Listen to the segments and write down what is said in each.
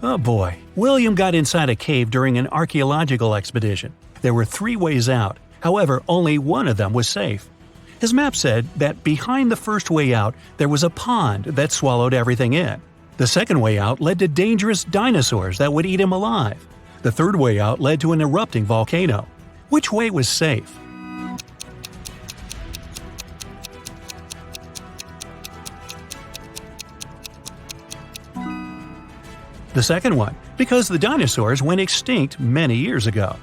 Oh boy, William got inside a cave during an archaeological expedition. There were 3 ways out, however, only one of them was safe. His map said that behind the first way out there was a pond that swallowed everything in. The second way out led to dangerous dinosaurs that would eat him alive. The third way out led to an erupting volcano. Which way was safe? The second one, because the dinosaurs went extinct many years ago.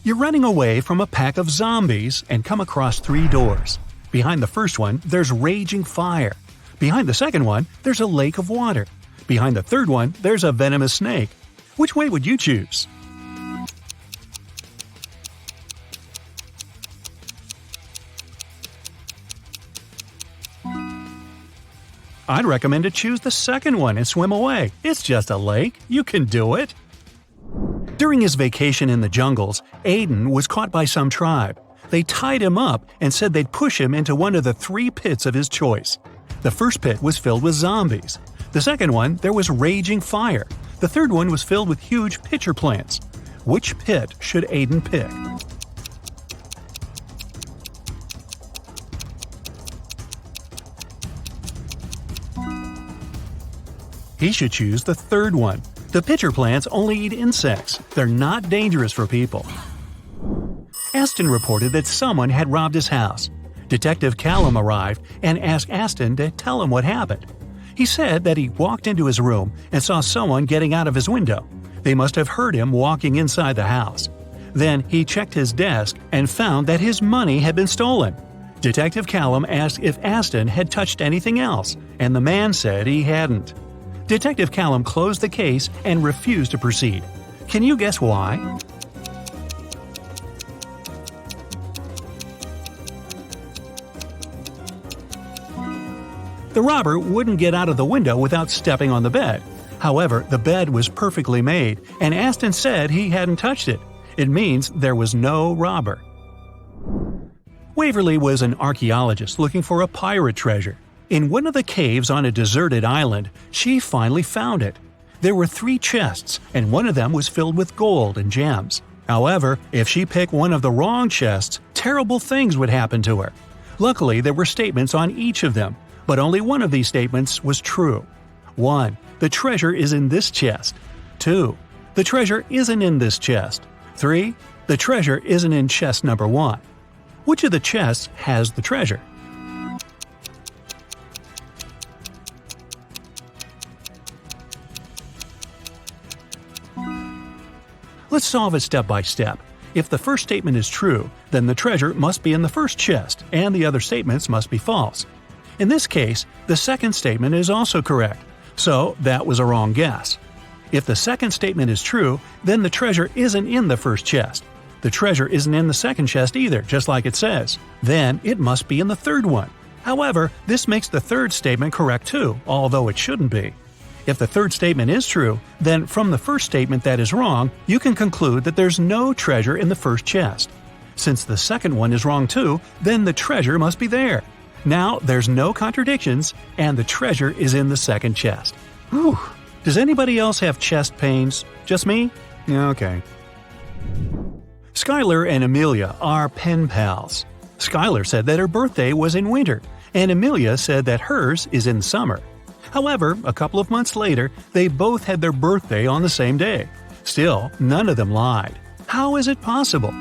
You're running away from a pack of zombies and come across 3 doors. Behind the first one, there's raging fire. Behind the second one, there's a lake of water. Behind the third one, there's a venomous snake. Which way would you choose? I'd recommend to choose the second one and swim away. It's just a lake. You can do it. During his vacation in the jungles, Aiden was caught by some tribe. They tied him up and said they'd push him into one of the 3 pits of his choice. The first pit was filled with zombies. The second one, there was raging fire. The third one was filled with huge pitcher plants. Which pit should Aiden pick? He should choose the third one. The pitcher plants only eat insects. They're not dangerous for people. Aston reported that someone had robbed his house. Detective Callum arrived and asked Aston to tell him what happened. He said that he walked into his room and saw someone getting out of his window. They must have heard him walking inside the house. Then he checked his desk and found that his money had been stolen. Detective Callum asked if Aston had touched anything else, and the man said he hadn't. Detective Callum closed the case and refused to proceed. Can you guess why? The robber wouldn't get out of the window without stepping on the bed. However, the bed was perfectly made, and Aston said he hadn't touched it. It means there was no robber. Waverly was an archaeologist looking for a pirate treasure. In one of the caves on a deserted island, she finally found it. There were 3 chests, and one of them was filled with gold and gems. However, if she picked one of the wrong chests, terrible things would happen to her. Luckily, there were statements on each of them, but only one of these statements was true. 1. The treasure is in this chest. 2. The treasure isn't in this chest. 3. The treasure isn't in chest number 1. Which of the chests has the treasure? Let's solve it step by step. If the first statement is true, then the treasure must be in the first chest, and the other statements must be false. In this case, the second statement is also correct, so that was a wrong guess. If the second statement is true, then the treasure isn't in the first chest. The treasure isn't in the second chest either, just like it says. Then it must be in the third one. However, this makes the third statement correct too, although it shouldn't be. If the third statement is true, then from the first statement that is wrong, you can conclude that there's no treasure in the first chest. Since the second one is wrong too, then the treasure must be there. Now there's no contradictions, and the treasure is in the second chest. Whew. Does anybody else have chest pains? Just me? Okay. Skylar and Amelia are pen pals. Skylar said that her birthday was in winter, and Amelia said that hers is in summer. However, a couple of months later, they both had their birthday on the same day. Still, none of them lied. How is it possible?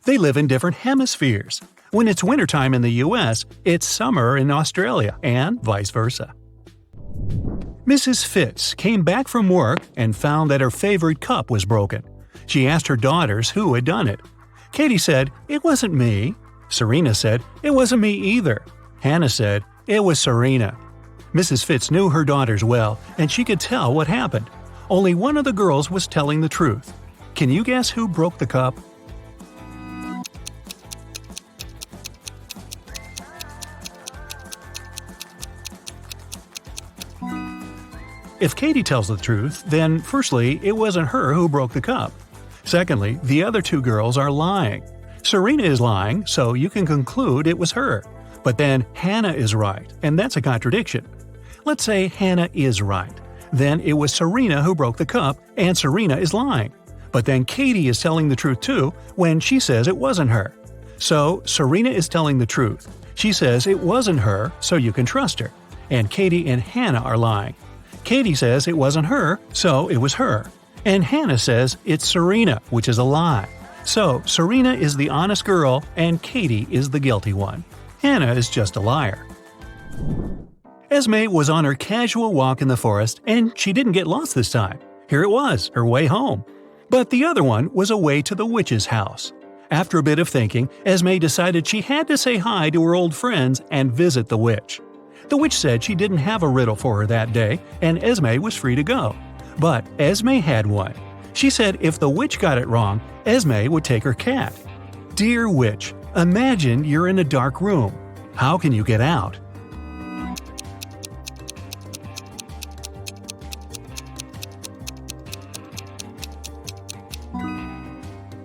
They live in different hemispheres. When it's wintertime in the US, it's summer in Australia, and vice versa. Mrs. Fitz came back from work and found that her favorite cup was broken. She asked her daughters who had done it. Katie said, "It wasn't me." Serena said, "It wasn't me either." Hannah said, "It was Serena." Mrs. Fitz knew her daughters well, and she could tell what happened. Only one of the girls was telling the truth. Can you guess who broke the cup? If Katie tells the truth, then firstly, it wasn't her who broke the cup. Secondly, the other two girls are lying. Serena is lying, so you can conclude it was her. But then Hannah is right, and that's a contradiction. Let's say Hannah is right. Then it was Serena who broke the cup, and Serena is lying. But then Katie is telling the truth too when she says it wasn't her. So Serena is telling the truth. She says it wasn't her, so you can trust her. And Katie and Hannah are lying. Katie says it wasn't her, so it was her. And Hannah says it's Serena, which is a lie. So Serena is the honest girl, and Katie is the guilty one. Hannah is just a liar. Esme was on her casual walk in the forest, and she didn't get lost this time. Here it was, her way home. But the other one was away to the witch's house. After a bit of thinking, Esme decided she had to say hi to her old friends and visit the witch. The witch said she didn't have a riddle for her that day, and Esme was free to go. But Esme had one. She said if the witch got it wrong, Esme would take her cat. Dear witch, imagine you're in a dark room. How can you get out?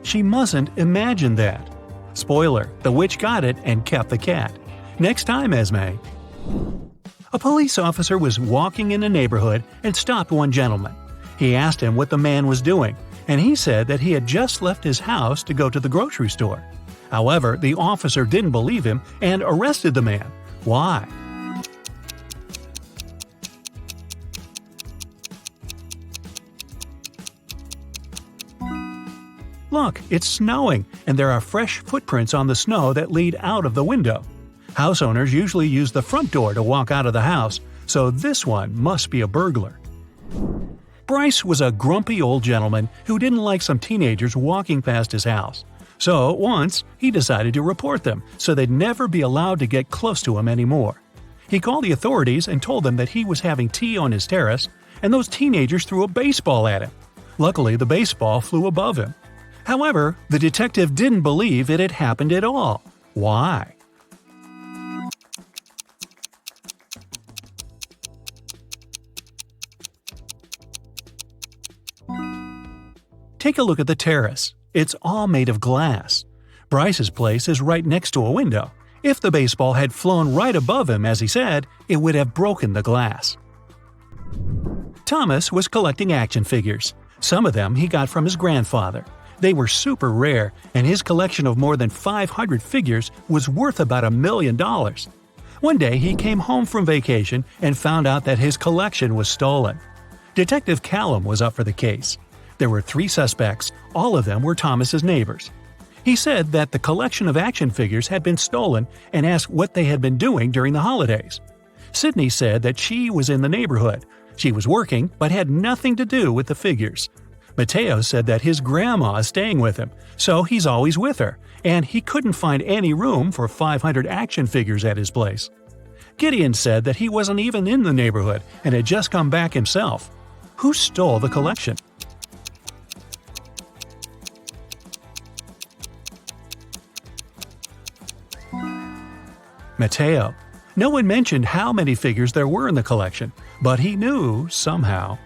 She mustn't imagine that. Spoiler, the witch got it and kept the cat. Next time, Esme. A police officer was walking in a neighborhood and stopped one gentleman. He asked him what the man was doing, and he said that he had just left his house to go to the grocery store. However, the officer didn't believe him and arrested the man. Why? Look, it's snowing, and there are fresh footprints on the snow that lead out of the window. House owners usually use the front door to walk out of the house, so this one must be a burglar. Bryce was a grumpy old gentleman who didn't like some teenagers walking past his house. So once, he decided to report them so they'd never be allowed to get close to him anymore. He called the authorities and told them that he was having tea on his terrace, and those teenagers threw a baseball at him. Luckily, the baseball flew above him. However, the detective didn't believe it had happened at all. Why? Take a look at the terrace. It's all made of glass. Bryce's place is right next to a window. If the baseball had flown right above him, as he said, it would have broken the glass. Thomas was collecting action figures. Some of them he got from his grandfather. They were super rare, and his collection of more than 500 figures was worth about $1 million. One day he came home from vacation and found out that his collection was stolen. Detective Callum was up for the case. There were 3 suspects, all of them were Thomas's neighbors. He said that the collection of action figures had been stolen and asked what they had been doing during the holidays. Sydney said that she was in the neighborhood. She was working, but had nothing to do with the figures. Mateo said that his grandma is staying with him, so he's always with her, and he couldn't find any room for 500 action figures at his place. Gideon said that he wasn't even in the neighborhood and had just come back himself. Who stole the collection? Mateo. No one mentioned how many figures there were in the collection, but he knew somehow.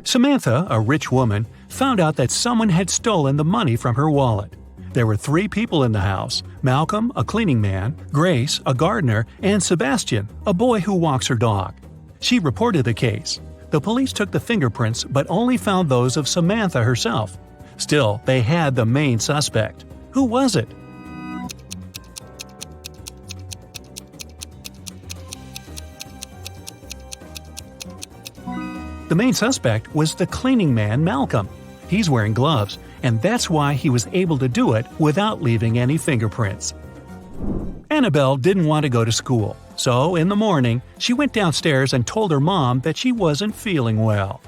Samantha, a rich woman, found out that someone had stolen the money from her wallet. There were 3 people in the house: Malcolm, a cleaning man, Grace, a gardener, and Sebastian, a boy who walks her dog. She reported the case. The police took the fingerprints but only found those of Samantha herself. Still, they had the main suspect. Who was it? The main suspect was the cleaning man Malcolm. He's wearing gloves, and that's why he was able to do it without leaving any fingerprints. Annabelle didn't want to go to school, so in the morning, she went downstairs and told her mom that she wasn't feeling well.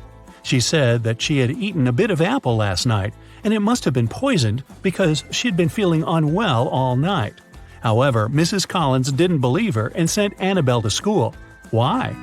She said that she had eaten a bit of apple last night, and it must have been poisoned because she'd been feeling unwell all night. However, Mrs. Collins didn't believe her and sent Annabelle to school. Why?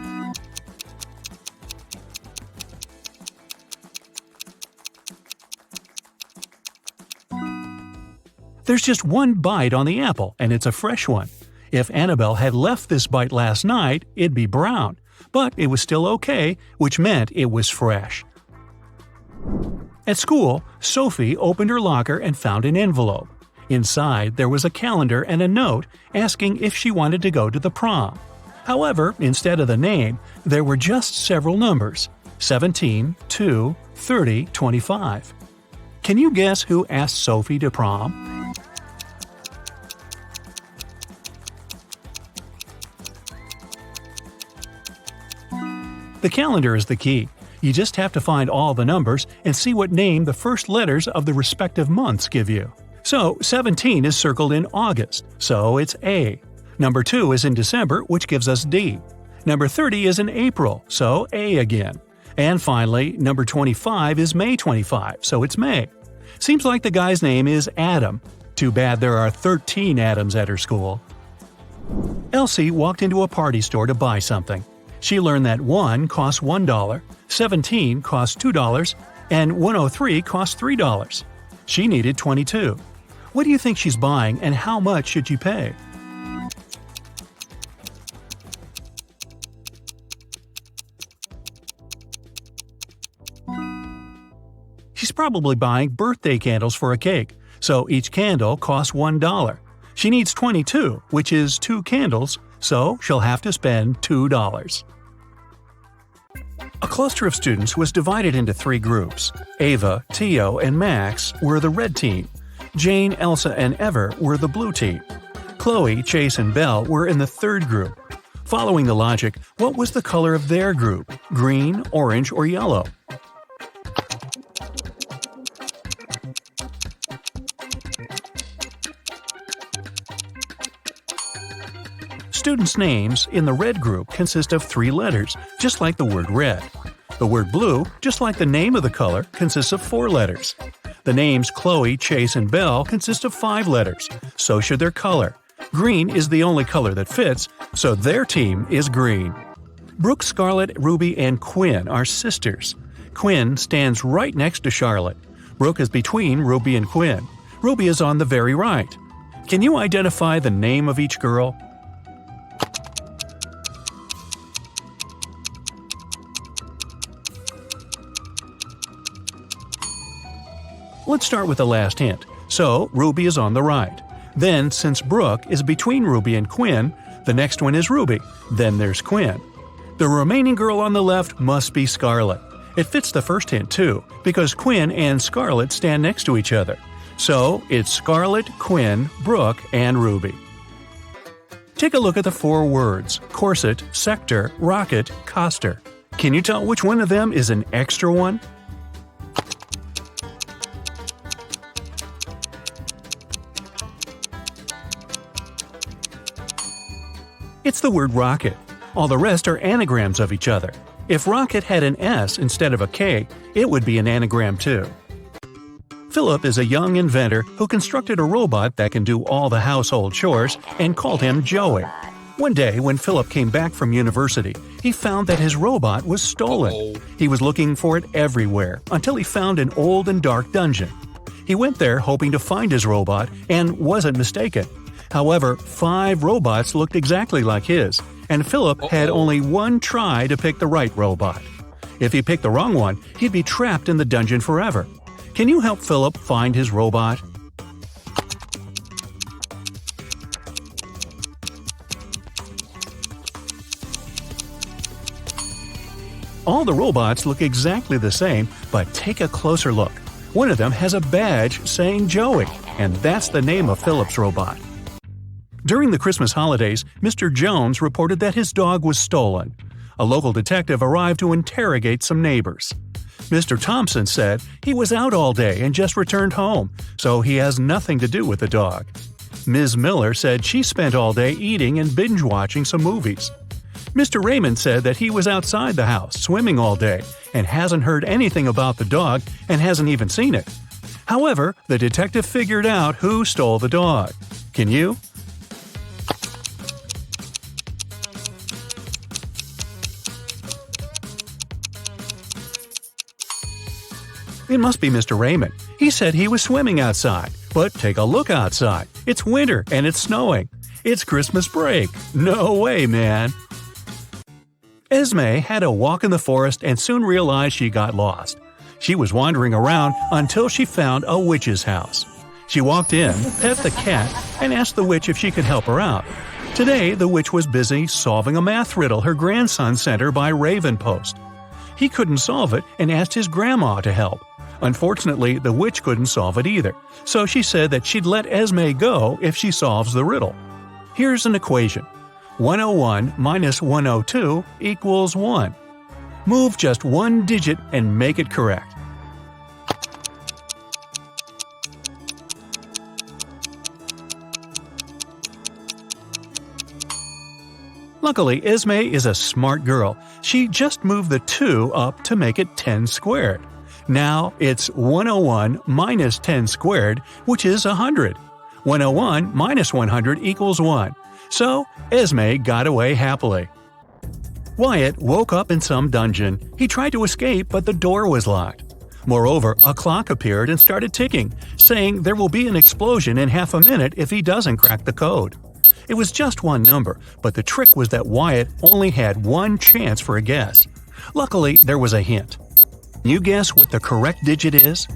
There's just one bite on the apple, and it's a fresh one. If Annabelle had left this bite last night, it'd be brown, but it was still okay, which meant it was fresh. At school, Sophie opened her locker and found an envelope. Inside, there was a calendar and a note asking if she wanted to go to the prom. However, instead of the name, there were just several numbers: 17, 2, 30, 25. Can you guess who asked Sophie to prom? The calendar is the key. You just have to find all the numbers and see what name the first letters of the respective months give you. So, 17 is circled in August, so it's A. Number 2 is in December, which gives us D. Number 30 is in April, so A again. And finally, number 25 is May 25, so it's May. Seems like the guy's name is Adam. Too bad there are 13 Adams at her school. Elsie walked into a party store to buy something. She learned that 1 costs $1, 17 costs $2, and 103 costs $3. She needed 22. What do you think she's buying, and how much should you pay? She's probably buying birthday candles for a cake, so each candle costs $1. She needs 22, which is 2 candles, so she'll have to spend $2. A cluster of students was divided into 3 groups. Ava, Tio, and Max were the red team. Jane, Elsa, and Ever were the blue team. Chloe, Chase, and Belle were in the 3rd group. Following the logic, what was the color of their group? Green, orange, or yellow? Students' names in the red group consist of 3 letters, just like the word red. The word blue, just like the name of the color, consists of 4 letters. The names Chloe, Chase, and Belle consist of 5 letters, so should their color. Green is the only color that fits, so their team is green. Brooke, Scarlett, Ruby, and Quinn are sisters. Quinn stands right next to Charlotte. Brooke is between Ruby and Quinn. Ruby is on the very right. Can you identify the name of each girl? Let's start with the last hint. So, Ruby is on the right. Then, since Brooke is between Ruby and Quinn, the next one is Ruby. Then there's Quinn. The remaining girl on the left must be Scarlett. It fits the first hint too, because Quinn and Scarlett stand next to each other. So, it's Scarlett, Quinn, Brooke, and Ruby. Take a look at the 4 words: corset, sector, rocket, coster. Can you tell which one of them is an extra one? It's the word rocket. All the rest are anagrams of each other. If rocket had an S instead of a K, it would be an anagram too. Philip is a young inventor who constructed a robot that can do all the household chores and called him Joey. One day, when Philip came back from university, he found that his robot was stolen. He was looking for it everywhere until he found an old and dark dungeon. He went there hoping to find his robot and wasn't mistaken. However, 5 robots looked exactly like his, and Philip had only one try to pick the right robot. If he picked the wrong one, he'd be trapped in the dungeon forever. Can you help Philip find his robot? All the robots look exactly the same, but take a closer look. One of them has a badge saying Joey, and that's the name of Philip's robot. During the Christmas holidays, Mr. Jones reported that his dog was stolen. A local detective arrived to interrogate some neighbors. Mr. Thompson said he was out all day and just returned home, so he has nothing to do with the dog. Ms. Miller said she spent all day eating and binge-watching some movies. Mr. Raymond said that he was outside the house swimming all day and hasn't heard anything about the dog and hasn't even seen it. However, the detective figured out who stole the dog. Can you? It must be Mr. Raymond. He said he was swimming outside. But take a look outside. It's winter and it's snowing. It's Christmas break. No way, man. Esme had a walk in the forest and soon realized she got lost. She was wandering around until she found a witch's house. She walked in, pet the cat, and asked the witch if she could help her out. Today, the witch was busy solving a math riddle her grandson sent her by Raven Post. He couldn't solve it and asked his grandma to help. Unfortunately, the witch couldn't solve it either, so she said that she'd let Esme go if she solves the riddle. Here's an equation. 101 minus 102 equals 1. Move just one digit and make it correct. Luckily, Esme is a smart girl. She just moved the 2 up to make it 10 squared. Now it's 101 minus 10 squared, which is 100. 101 minus 100 equals 1. So, Esme got away happily. Wyatt woke up in some dungeon. He tried to escape, but the door was locked. Moreover, a clock appeared and started ticking, saying there will be an explosion in half a minute if he doesn't crack the code. It was just one number, but the trick was that Wyatt only had one chance for a guess. Luckily, there was a hint. Can you guess what the correct digit is?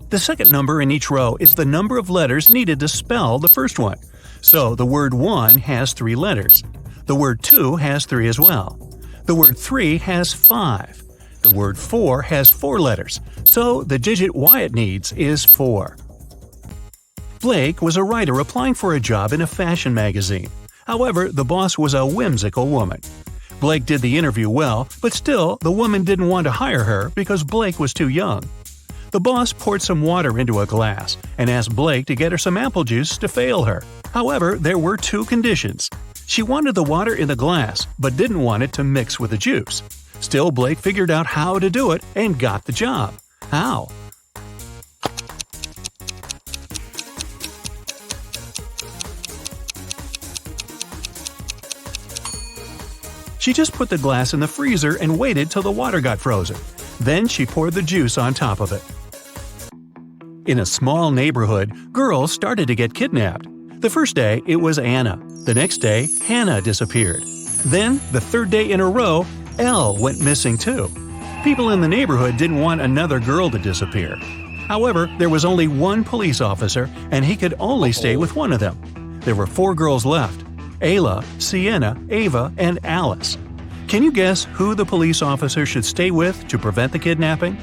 The second number in each row is the number of letters needed to spell the first one. So the word 1 has 3 letters. The word 2 has 3 as well. The word 3 has 5. The word 4 has 4 letters, so the digit Wyatt needs is 4. Blake was a writer applying for a job in a fashion magazine. However, the boss was a whimsical woman. Blake did the interview well, but still, the woman didn't want to hire her because Blake was too young. The boss poured some water into a glass and asked Blake to get her some apple juice to fail her. However, there were 2 conditions. She wanted the water in the glass, but didn't want it to mix with the juice. Still, Blake figured out how to do it and got the job. How? She just put the glass in the freezer and waited till the water got frozen. Then she poured the juice on top of it. In a small neighborhood, girls started to get kidnapped. The first day, it was Anna. The next day, Hannah disappeared. Then, the third day in a row, Elle went missing too. People in the neighborhood didn't want another girl to disappear. However, there was only one police officer, and he could only stay with one of them. There were 4 girls left: Ayla, Sienna, Ava, and Alice. Can you guess who the police officer should stay with to prevent the kidnapping?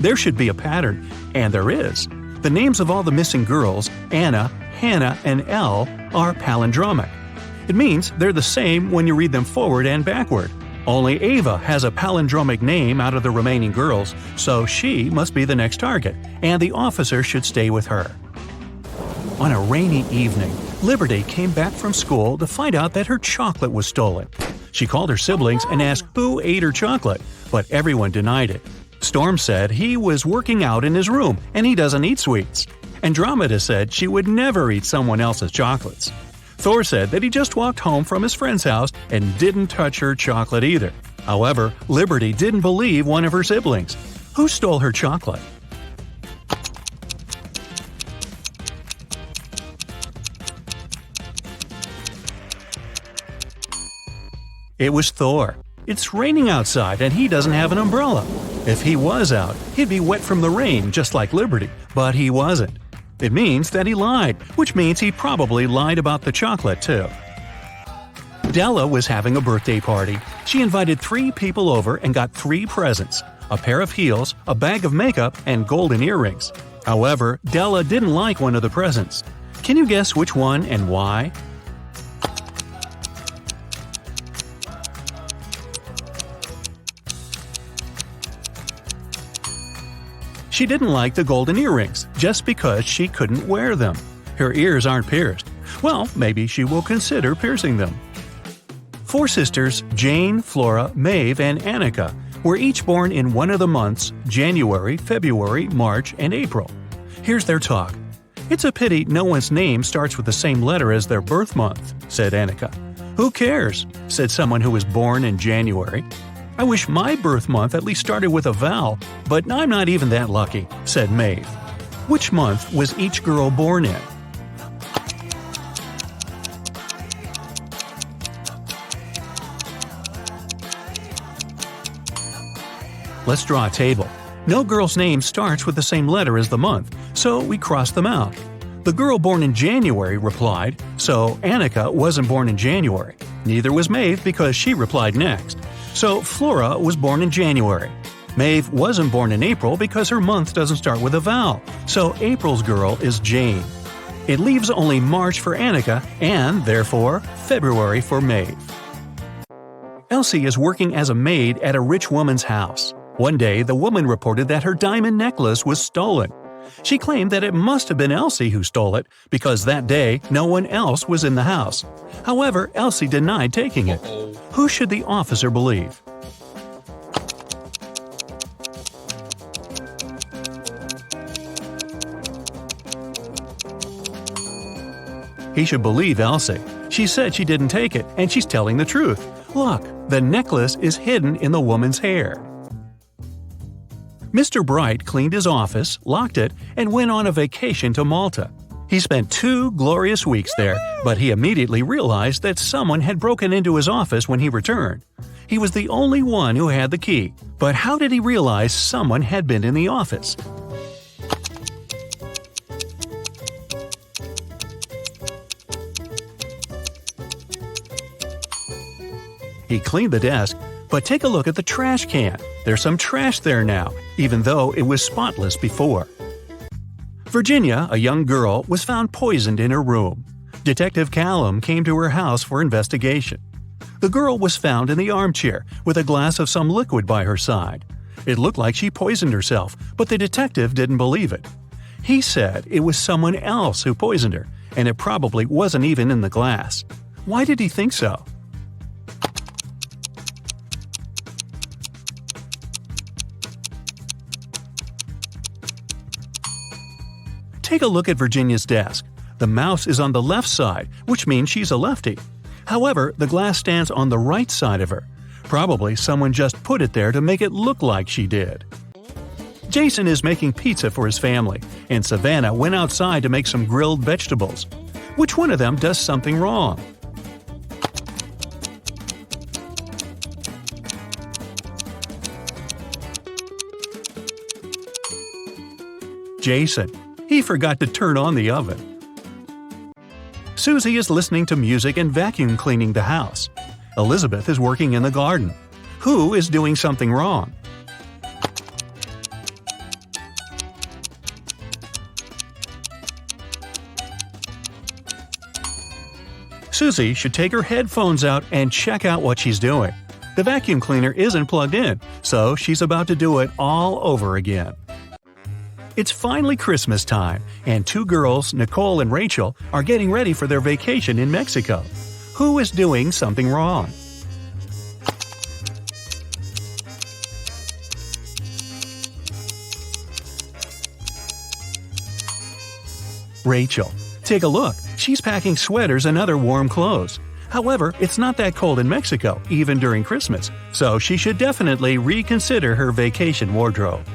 There should be a pattern, and there is. The names of all the missing girls, Anna, Hannah, and Elle, are palindromic. It means they're the same when you read them forward and backward. Only Ava has a palindromic name out of the remaining girls, so she must be the next target, and the officer should stay with her. On a rainy evening, Liberty came back from school to find out that her chocolate was stolen. She called her siblings and asked who ate her chocolate, but everyone denied it. Storm said he was working out in his room and he doesn't eat sweets. Andromeda said she would never eat someone else's chocolates. Thor said that he just walked home from his friend's house and didn't touch her chocolate either. However, Liberty didn't believe one of her siblings. Who stole her chocolate? It was Thor. It's raining outside and he doesn't have an umbrella. If he was out, he'd be wet from the rain just like Liberty, but he wasn't. It means that he lied, which means he probably lied about the chocolate too. Della was having a birthday party. She invited 3 people over and got 3 presents: a pair of heels, a bag of makeup, and golden earrings. However, Della didn't like one of the presents. Can you guess which one and why? She didn't like the golden earrings just because she couldn't wear them. Her ears aren't pierced. Well, maybe she will consider piercing them. 4 sisters, Jane, Flora, Maeve, and Annika, were each born in one of the months January, February, March, and April. Here's their talk. "It's a pity no one's name starts with the same letter as their birth month," said Annika. "Who cares?" said someone who was born in January. I wish my birth month at least started with a vowel, but I'm not even that lucky," said Maeve. Which month was each girl born in? Let's draw a table. No girl's name starts with the same letter as the month, so we cross them out. The girl born in January replied, so Annika wasn't born in January. Neither was Maeve because she replied next. So Flora was born in January. Maeve wasn't born in April because her month doesn't start with a vowel, so April's girl is Jane. It leaves only March for Annika and, therefore, February for Maeve. Elsie is working as a maid at a rich woman's house. One day, the woman reported that her diamond necklace was stolen. She claimed that it must have been Elsie who stole it because that day no one else was in the house. However, Elsie denied taking it. Who should the officer believe? He should believe Elsie. She said she didn't take it, and she's telling the truth. Look, the necklace is hidden in the woman's hair. Mr. Bright cleaned his office, locked it, and went on a vacation to Malta. He spent 2 glorious weeks there, but he immediately realized that someone had broken into his office when he returned. He was the only one who had the key, but how did he realize someone had been in the office? He cleaned the desk, but take a look at the trash can. There's some trash there now, even though it was spotless before. Virginia, a young girl, was found poisoned in her room. Detective Callum came to her house for investigation. The girl was found in the armchair with a glass of some liquid by her side. It looked like she poisoned herself, but the detective didn't believe it. He said it was someone else who poisoned her, and it probably wasn't even in the glass. Why did he think so? Take a look at Virginia's desk. The mouse is on the left side, which means she's a lefty. However, the glass stands on the right side of her. Probably someone just put it there to make it look like she did. Jason is making pizza for his family, and Savannah went outside to make some grilled vegetables. Which one of them does something wrong? Jason. He forgot to turn on the oven. Susie is listening to music and vacuum cleaning the house. Elizabeth is working in the garden. Who is doing something wrong? Susie should take her headphones out and check out what she's doing. The vacuum cleaner isn't plugged in, so she's about to do it all over again. It's finally Christmas time, and 2 girls, Nicole and Rachel, are getting ready for their vacation in Mexico. Who is doing something wrong? Rachel. Take a look. She's packing sweaters and other warm clothes. However, it's not that cold in Mexico, even during Christmas, so she should definitely reconsider her vacation wardrobe.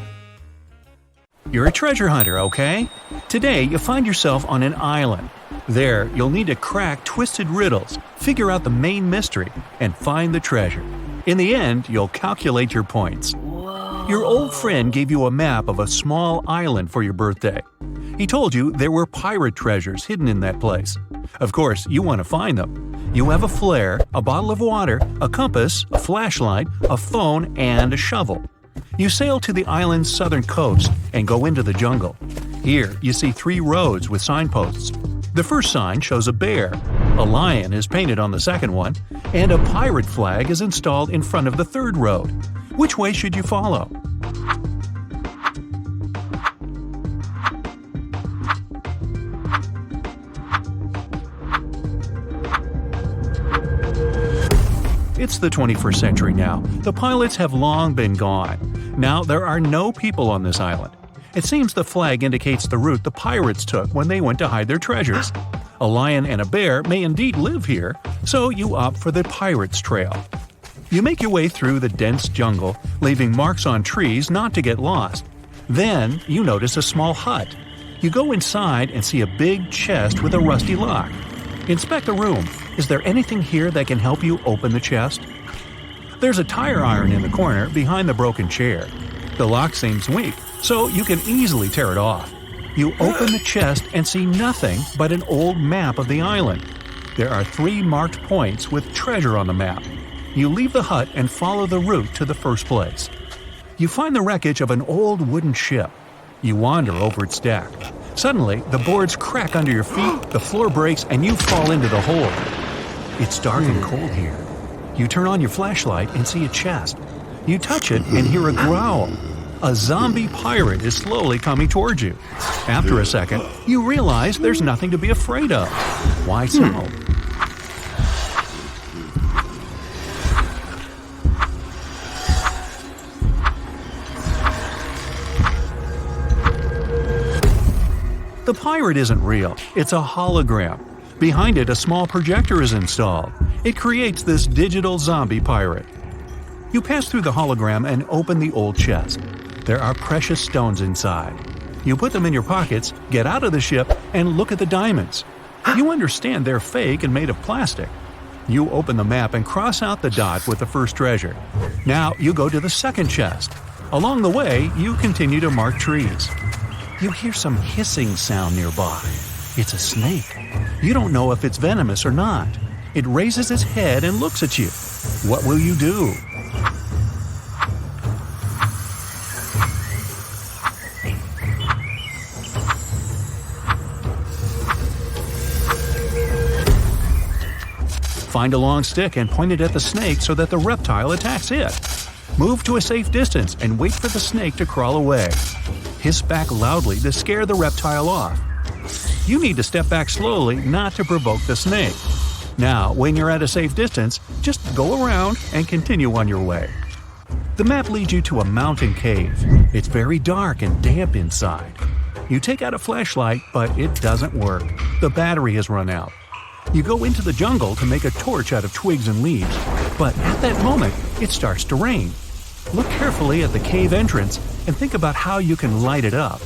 You're a treasure hunter, okay? Today, you find yourself on an island. There, you'll need to crack twisted riddles, figure out the main mystery, and find the treasure. In the end, you'll calculate your points. Your old friend gave you a map of a small island for your birthday. He told you there were pirate treasures hidden in that place. Of course, you want to find them. You have a flare, a bottle of water, a compass, a flashlight, a phone, and a shovel. You sail to the island's southern coast and go into the jungle. Here, you see 3 roads with signposts. The first sign shows a bear, a lion is painted on the second one, and a pirate flag is installed in front of the third road. Which way should you follow? It's the 21st century now. The pilots have long been gone. Now there are no people on this island. It seems the flag indicates the route the pirates took when they went to hide their treasures. A lion and a bear may indeed live here, so you opt for the pirates' trail. You make your way through the dense jungle, leaving marks on trees not to get lost. Then, you notice a small hut. You go inside and see a big chest with a rusty lock. Inspect the room. Is there anything here that can help you open the chest? There's a tire iron in the corner behind the broken chair. The lock seems weak, so you can easily tear it off. You open the chest and see nothing but an old map of the island. There are 3 marked points with treasure on the map. You leave the hut and follow the route to the first place. You find the wreckage of an old wooden ship. You wander over its deck. Suddenly, the boards crack under your feet, the floor breaks, and you fall into the hole. It's dark and cold here. You turn on your flashlight and see a chest. You touch it and hear a growl. A zombie pirate is slowly coming towards you. After a second, you realize there's nothing to be afraid of. Why so? The pirate isn't real, it's a hologram. Behind it, a small projector is installed. It creates this digital zombie pirate. You pass through the hologram and open the old chest. There are precious stones inside. You put them in your pockets, get out of the ship, and look at the diamonds. You understand they're fake and made of plastic. You open the map and cross out the dot with the first treasure. Now you go to the second chest. Along the way, you continue to mark trees. You hear some hissing sound nearby. It's a snake. You don't know if it's venomous or not. It raises its head and looks at you. What will you do? Find a long stick and point it at the snake so that the reptile attacks it. Move to a safe distance and wait for the snake to crawl away. Hiss back loudly to scare the reptile off. You need to step back slowly not to provoke the snake. Now, when you're at a safe distance, just go around and continue on your way. The map leads you to a mountain cave. It's very dark and damp inside. You take out a flashlight, but it doesn't work. The battery has run out. You go into the jungle to make a torch out of twigs and leaves, but at that moment, it starts to rain. Look carefully at the cave entrance and think about how you can light it up.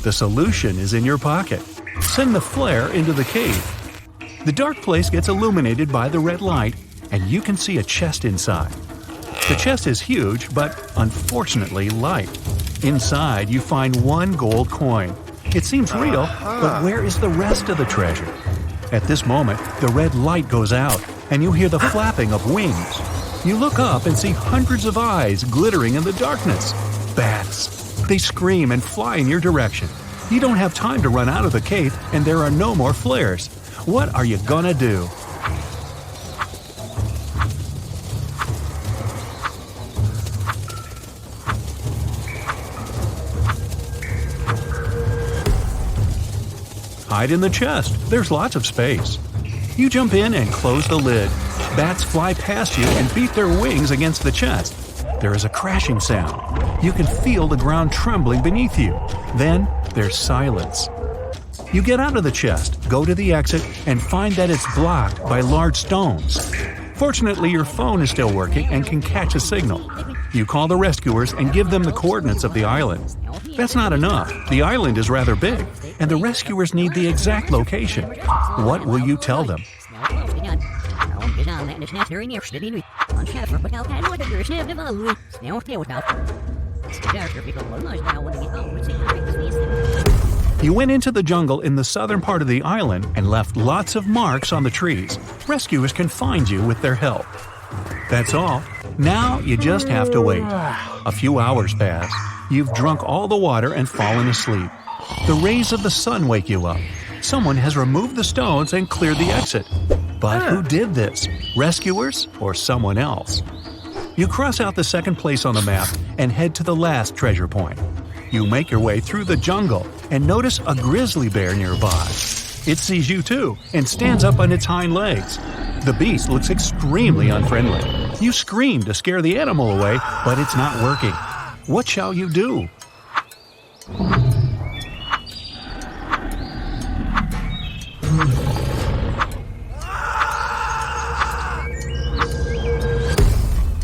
The solution is in your pocket. Send the flare into the cave. The dark place gets illuminated by the red light, and you can see a chest inside. The chest is huge, but unfortunately light. Inside, you find 1 gold coin. It seems real, but where is the rest of the treasure? At this moment, the red light goes out, and you hear the flapping of wings. You look up and see hundreds of eyes glittering in the darkness. Bats. They scream and fly in your direction. You don't have time to run out of the cave, and there are no more flares. What are you gonna do? Hide in the chest. There's lots of space. You jump in and close the lid. Bats fly past you and beat their wings against the chest. There is a crashing sound. You can feel the ground trembling beneath you. Then there's silence. You get out of the chest, go to the exit, and find that it's blocked by large stones. Fortunately, your phone is still working and can catch a signal. You call the rescuers and give them the coordinates of the island. That's not enough. The island is rather big, and the rescuers need the exact location. What will you tell them? You went into the jungle in the southern part of the island and left lots of marks on the trees. Rescuers can find you with their help. That's all. Now you just have to wait. A few hours pass. You've drunk all the water and fallen asleep. The rays of the sun wake you up. Someone has removed the stones and cleared the exit. But who did this? Rescuers or someone else? You cross out the second place on the map and head to the last treasure point. You make your way through the jungle and notice a grizzly bear nearby. It sees you too and stands up on its hind legs. The beast looks extremely unfriendly. You scream to scare the animal away, but it's not working. What shall you do?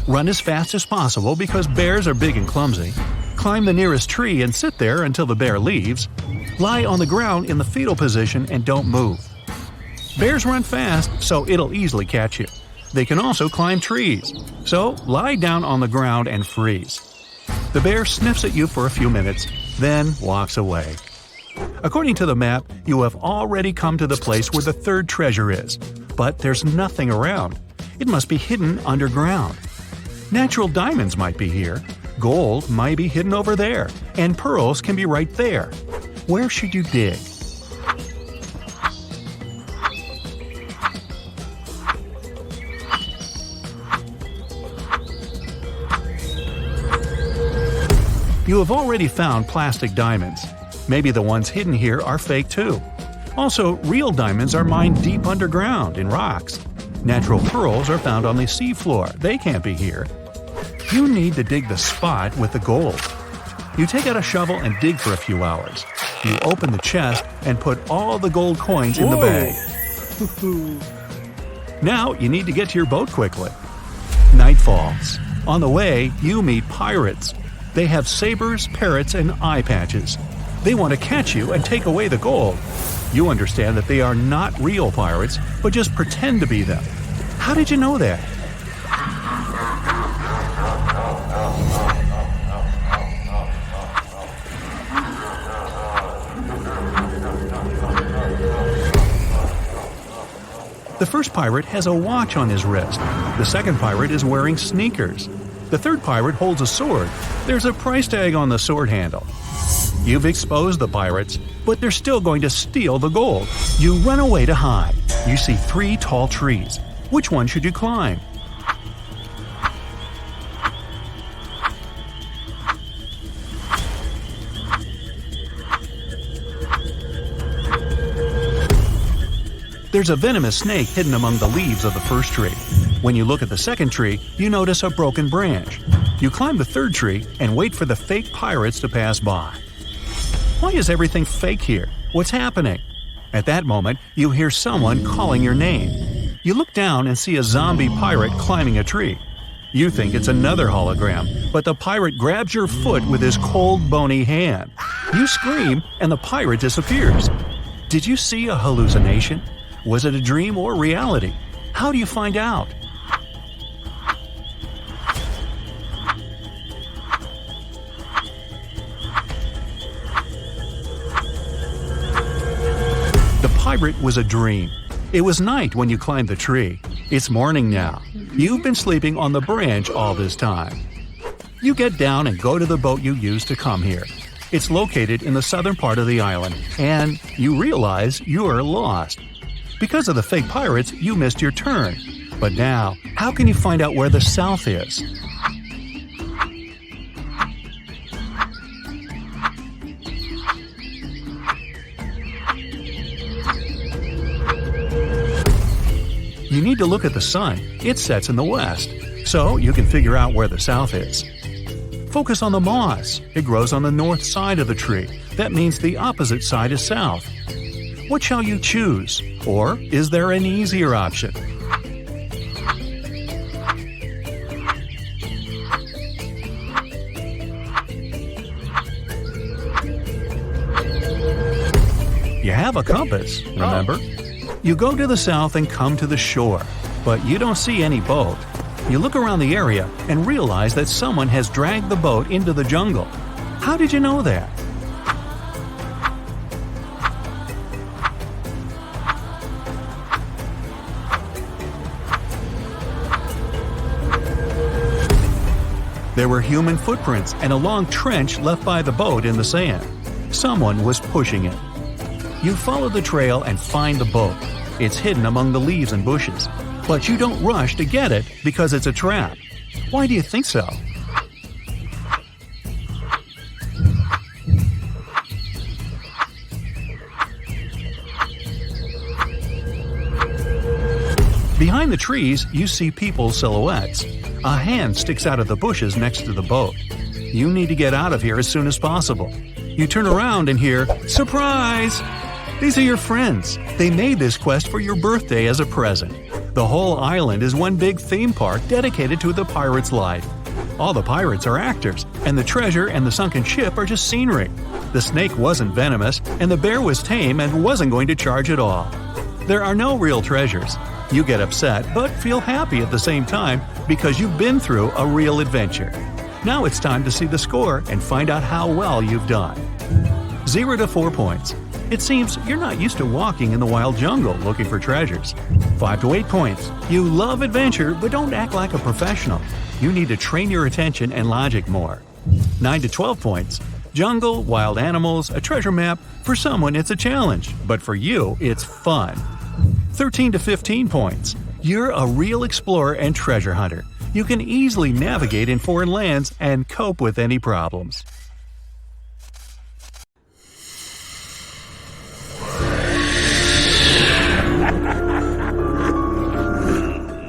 Run as fast as possible because bears are big and clumsy. Climb the nearest tree and sit there until the bear leaves. Lie on the ground in the fetal position and don't move. Bears run fast, so it'll easily catch you. They can also climb trees. So lie down on the ground and freeze. The bear sniffs at you for a few minutes, then walks away. According to the map, you have already come to the place where the third treasure is, but there's nothing around. It must be hidden underground. Natural diamonds might be here, gold might be hidden over there, and pearls can be right there. Where should you dig? You have already found plastic diamonds. Maybe the ones hidden here are fake too. Also, real diamonds are mined deep underground in rocks. Natural pearls are found on the seafloor. They can't be here. You need to dig the spot with the gold. You take out a shovel and dig for a few hours. You open the chest and put all the gold coins in the bag. Now you need to get to your boat quickly. Night falls. On the way, you meet pirates. They have sabers, parrots, and eye patches. They want to catch you and take away the gold. You understand that they are not real pirates, but just pretend to be them. How did you know that? The first pirate has a watch on his wrist. The second pirate is wearing sneakers. The third pirate holds a sword. There's a price tag on the sword handle. You've exposed the pirates, but they're still going to steal the gold. You run away to hide. You see 3 tall trees. Which one should you climb? There's a venomous snake hidden among the leaves of the first tree. When you look at the second tree, you notice a broken branch. You climb the third tree and wait for the fake pirates to pass by. Why is everything fake here? What's happening? At that moment, you hear someone calling your name. You look down and see a zombie pirate climbing a tree. You think it's another hologram, but the pirate grabs your foot with his cold, bony hand. You scream, and the pirate disappears. Did you see a hallucination? Was it a dream or reality? How do you find out? The pirate was a dream. It was night when you climbed the tree. It's morning now. You've been sleeping on the branch all this time. You get down and go to the boat you used to come here. It's located in the southern part of the island, and you realize you are lost. Because of the fake pirates, you missed your turn. But now, how can you find out where the south is? You need to look at the sun. It sets in the west, so you can figure out where the south is. Focus on the moss. It grows on the north side of the tree. That means the opposite side is south. What shall you choose? Or is there an easier option? You have a compass, remember? You go to the south and come to the shore, but you don't see any boat. You look around the area and realize that someone has dragged the boat into the jungle. How did you know that? There were human footprints and a long trench left by the boat in the sand. Someone was pushing it. You follow the trail and find the boat. It's hidden among the leaves and bushes. But you don't rush to get it because it's a trap. Why do you think so? Behind the trees, you see people's silhouettes. A hand sticks out of the bushes next to the boat. You need to get out of here as soon as possible. You turn around and hear, "Surprise!" These are your friends. They made this quest for your birthday as a present. The whole island is one big theme park dedicated to the pirate's life. All the pirates are actors, and the treasure and the sunken ship are just scenery. The snake wasn't venomous, and the bear was tame and wasn't going to charge at all. There are no real treasures. You get upset, but feel happy at the same time because you've been through a real adventure. Now it's time to see the score and find out how well you've done. 0 to 4 points. It seems you're not used to walking in the wild jungle looking for treasures. 5 to 8 points. You love adventure but don't act like a professional. You need to train your attention and logic more. 9 to 12 points. Jungle, wild animals, a treasure map. For someone it's a challenge, but for you it's fun. 13 to 15 points. You're a real explorer and treasure hunter. You can easily navigate in foreign lands and cope with any problems.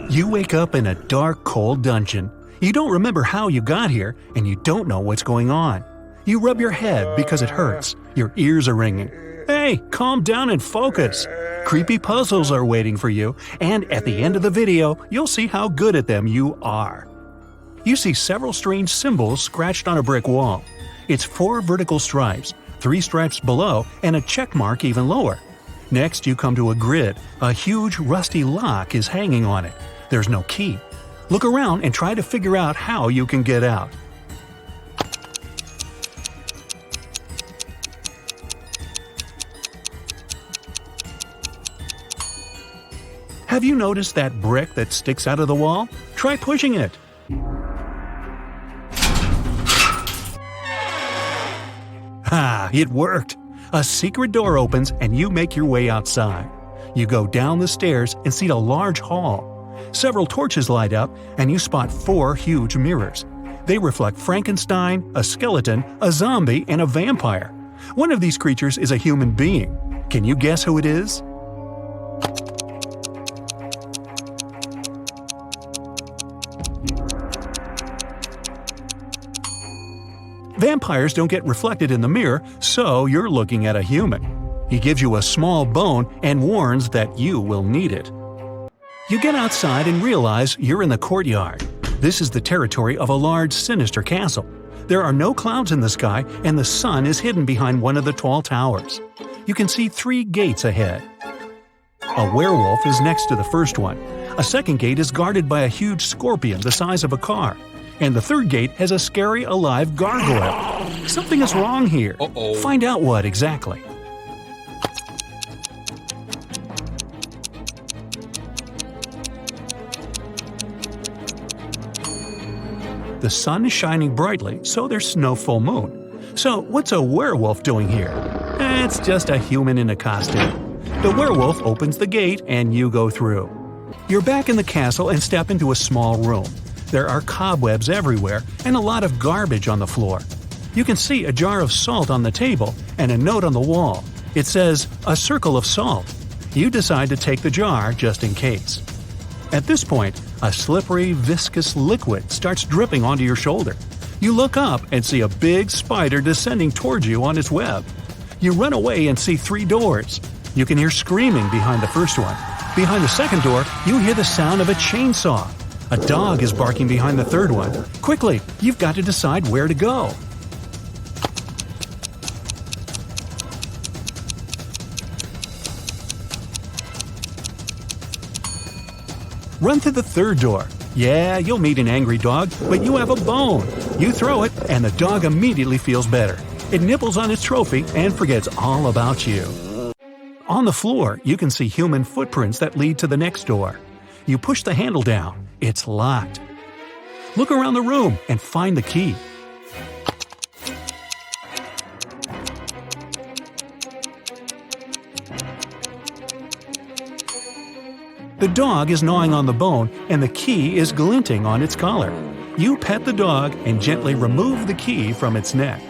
You wake up in a dark, cold dungeon. You don't remember how you got here, and you don't know what's going on. You rub your head because it hurts. Your ears are ringing. Hey, calm down and focus. Creepy puzzles are waiting for you, and at the end of the video, you'll see how good at them you are. You see several strange symbols scratched on a brick wall. It's 4 vertical stripes, 3 stripes below, and a check mark even lower. Next, you come to a grid. A huge rusty lock is hanging on it. There's no key. Look around and try to figure out how you can get out. Have you noticed that brick that sticks out of the wall? Try pushing it. Ha! It worked! A secret door opens and you make your way outside. You go down the stairs and see a large hall. Several torches light up and you spot 4 huge mirrors. They reflect Frankenstein, a skeleton, a zombie, and a vampire. One of these creatures is a human being. Can you guess who it is? Vampires don't get reflected in the mirror, so you're looking at a human. He gives you a small bone and warns that you will need it. You get outside and realize you're in the courtyard. This is the territory of a large, sinister castle. There are no clouds in the sky, and the sun is hidden behind one of the tall towers. You can see 3 gates ahead. A werewolf is next to the first one. A second gate is guarded by a huge scorpion the size of a car. And the third gate has a scary, alive gargoyle. Something is wrong here. Find out what exactly. The sun is shining brightly, so there's no full moon. So what's a werewolf doing here? It's just a human in a costume. The werewolf opens the gate and you go through. You're back in the castle and step into a small room. There are cobwebs everywhere and a lot of garbage on the floor. You can see a jar of salt on the table and a note on the wall. It says, "A circle of salt." You decide to take the jar just in case. At this point, a slippery, viscous liquid starts dripping onto your shoulder. You look up and see a big spider descending towards you on its web. You run away and see 3 doors. You can hear screaming behind the first one. Behind the second door, you hear the sound of a chainsaw. A dog is barking behind the third one. Quickly, you've got to decide where to go. Run to the third door. Yeah, you'll meet an angry dog, but you have a bone. You throw it, and the dog immediately feels better. It nibbles on its trophy and forgets all about you. On the floor, you can see human footprints that lead to the next door. You push the handle down. It's locked. Look around the room and find the key. The dog is gnawing on the bone and the key is glinting on its collar. You pet the dog and gently remove the key from its neck.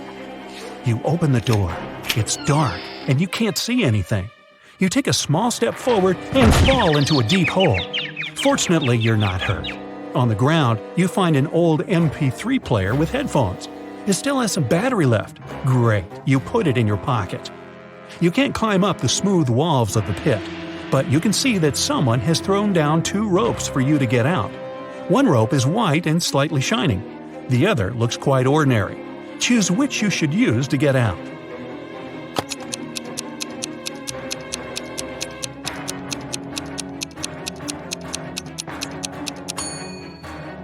You open the door. It's dark and you can't see anything. You take a small step forward and fall into a deep hole. Fortunately, you're not hurt. On the ground, you find an old MP3 player with headphones. It still has some battery left. Great, you put it in your pocket. You can't climb up the smooth walls of the pit, but you can see that someone has thrown down 2 ropes for you to get out. One rope is white and slightly shining. The other looks quite ordinary. Choose which you should use to get out.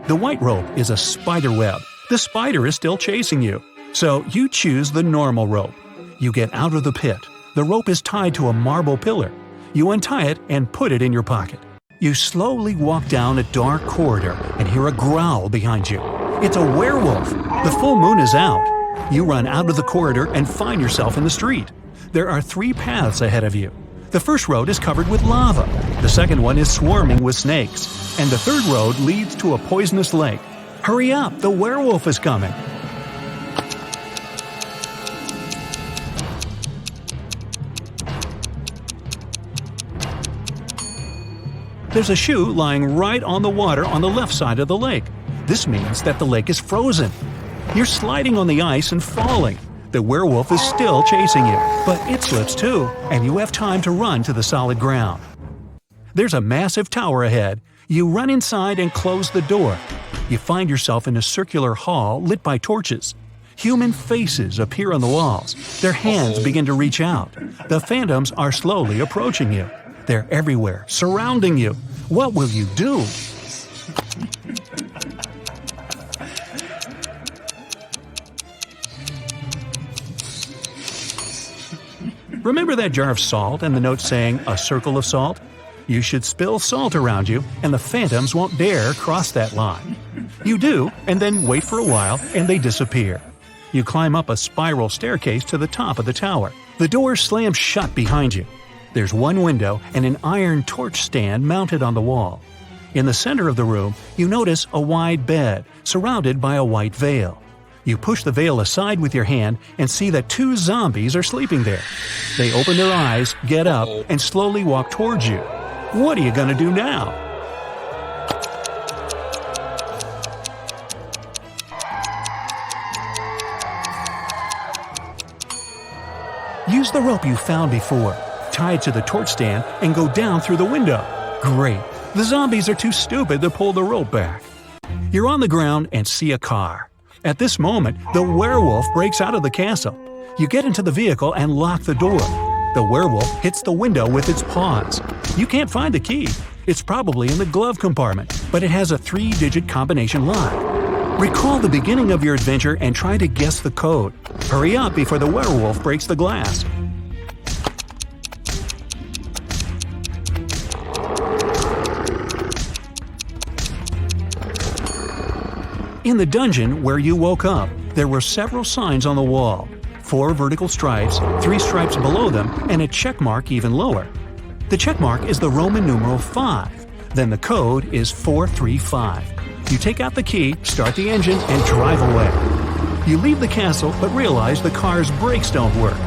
The white rope is a spider web. The spider is still chasing you, so you choose the normal rope. You get out of the pit. The rope is tied to a marble pillar. You untie it and put it in your pocket. You slowly walk down a dark corridor and hear a growl behind you. It's a werewolf. The full moon is out. You run out of the corridor and find yourself in the street. There are 3 paths ahead of you. The first road is covered with lava. The second one is swarming with snakes. And the third road leads to a poisonous lake. Hurry up, the werewolf is coming. There's a shoe lying right on the water on the left side of the lake. This means that the lake is frozen. You're sliding on the ice and falling. The werewolf is still chasing you, but it slips too, and you have time to run to the solid ground. There's a massive tower ahead. You run inside and close the door. You find yourself in a circular hall lit by torches. Human faces appear on the walls. Their hands begin to reach out. The phantoms are slowly approaching you. They're everywhere, surrounding you. What will you do? Remember that jar of salt and the note saying, "A circle of salt"? You should spill salt around you, and the phantoms won't dare cross that line. You do, and then wait for a while, and they disappear. You climb up a spiral staircase to the top of the tower. The door slams shut behind you. There's one window and an iron torch stand mounted on the wall. In the center of the room, you notice a wide bed, surrounded by a white veil. You push the veil aside with your hand and see that 2 zombies are sleeping there. They open their eyes, get up, and slowly walk towards you. What are you gonna do now? Use the rope you found before. Tie it to the torch stand and go down through the window. Great. The zombies are too stupid to pull the rope back. You're on the ground and see a car. At this moment, the werewolf breaks out of the castle. You get into the vehicle and lock the door. The werewolf hits the window with its paws. You can't find the key. It's probably in the glove compartment, but it has a 3-digit combination lock. Recall the beginning of your adventure and try to guess the code. Hurry up before the werewolf breaks the glass. In the dungeon where you woke up, there were several signs on the wall. 4 vertical stripes, 3 stripes below them, and a check mark even lower. The check mark is the Roman numeral 5. Then the code is 435. You take out the key, start the engine, and drive away. You leave the castle but realize the car's brakes don't work.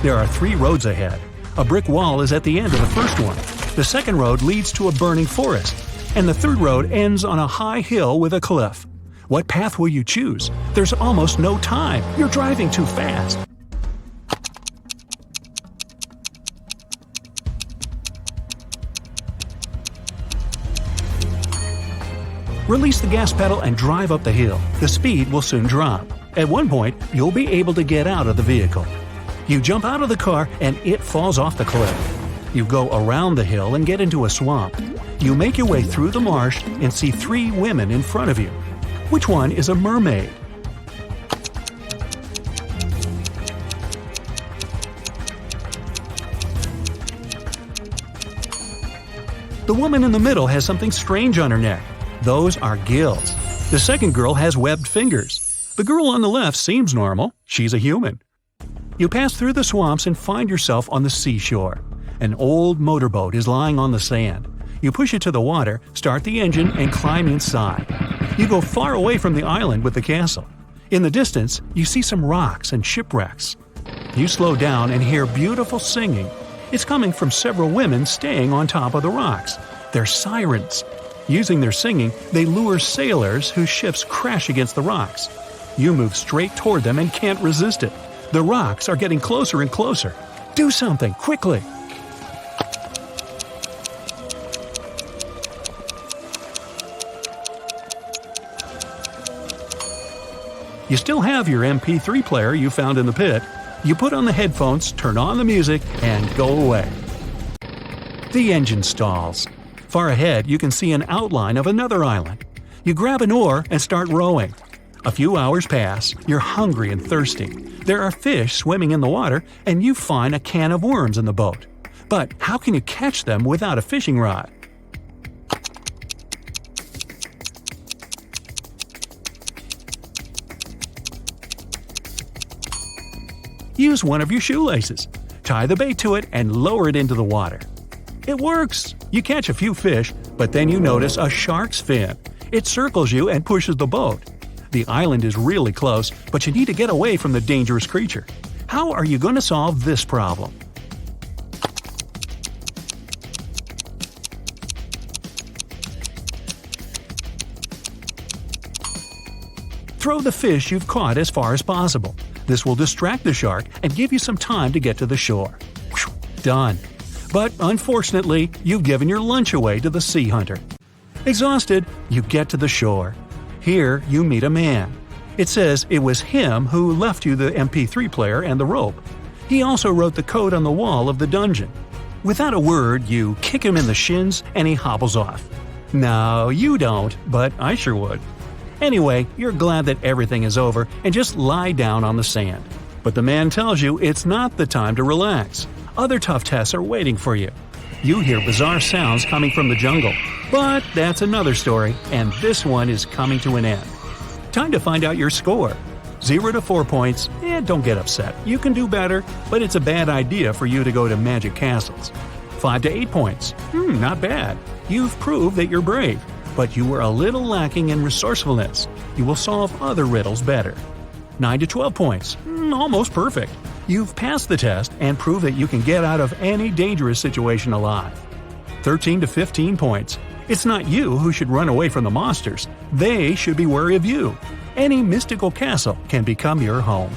There are 3 roads ahead. A brick wall is at the end of the first one. The second road leads to a burning forest. And the third road ends on a high hill with a cliff. What path will you choose? There's almost no time. You're driving too fast. Release the gas pedal and drive up the hill. The speed will soon drop. At one point, you'll be able to get out of the vehicle. You jump out of the car and it falls off the cliff. You go around the hill and get into a swamp. You make your way through the marsh and see 3 women in front of you. Which one is a mermaid? The woman in the middle has something strange on her neck. Those are gills. The second girl has webbed fingers. The girl on the left seems normal. She's a human. You pass through the swamps and find yourself on the seashore. An old motorboat is lying on the sand. You push it to the water, start the engine, and climb inside. You go far away from the island with the castle. In the distance, you see some rocks and shipwrecks. You slow down and hear beautiful singing. It's coming from several women staying on top of the rocks. They're sirens. Using their singing, they lure sailors whose ships crash against the rocks. You move straight toward them and can't resist it. The rocks are getting closer and closer. Do something, quickly! You still have your MP3 player you found in the pit. You put on the headphones, turn on the music, and go away. The engine stalls. Far ahead, you can see an outline of another island. You grab an oar and start rowing. A few hours pass, you're hungry and thirsty. There are fish swimming in the water, and you find a can of worms in the boat. But how can you catch them without a fishing rod? Use one of your shoelaces. Tie the bait to it and lower it into the water. It works! You catch a few fish, but then you notice a shark's fin. It circles you and pushes the boat. The island is really close, but you need to get away from the dangerous creature. How are you going to solve this problem? Throw the fish you've caught as far as possible. This will distract the shark and give you some time to get to the shore. Whew, done. But unfortunately, you've given your lunch away to the sea hunter. Exhausted, you get to the shore. Here, you meet a man. It says it was him who left you the MP3 player and the rope. He also wrote the code on the wall of the dungeon. Without a word, you kick him in the shins and he hobbles off. No, you don't, but I sure would. Anyway, you're glad that everything is over and just lie down on the sand. But the man tells you it's not the time to relax. Other tough tests are waiting for you. You hear bizarre sounds coming from the jungle. But that's another story, and this one is coming to an end. Time to find out your score. 0 to 4 points, don't get upset. You can do better, but it's a bad idea for you to go to magic castles. 5 to 8 points, not bad. You've proved that you're brave. But you were a little lacking in resourcefulness. You will solve other riddles better. 9 to 12 points. Almost perfect. You've passed the test and proved that you can get out of any dangerous situation alive. 13 to 15 points. It's not you who should run away from the monsters. They should be wary of you. Any mystical castle can become your home.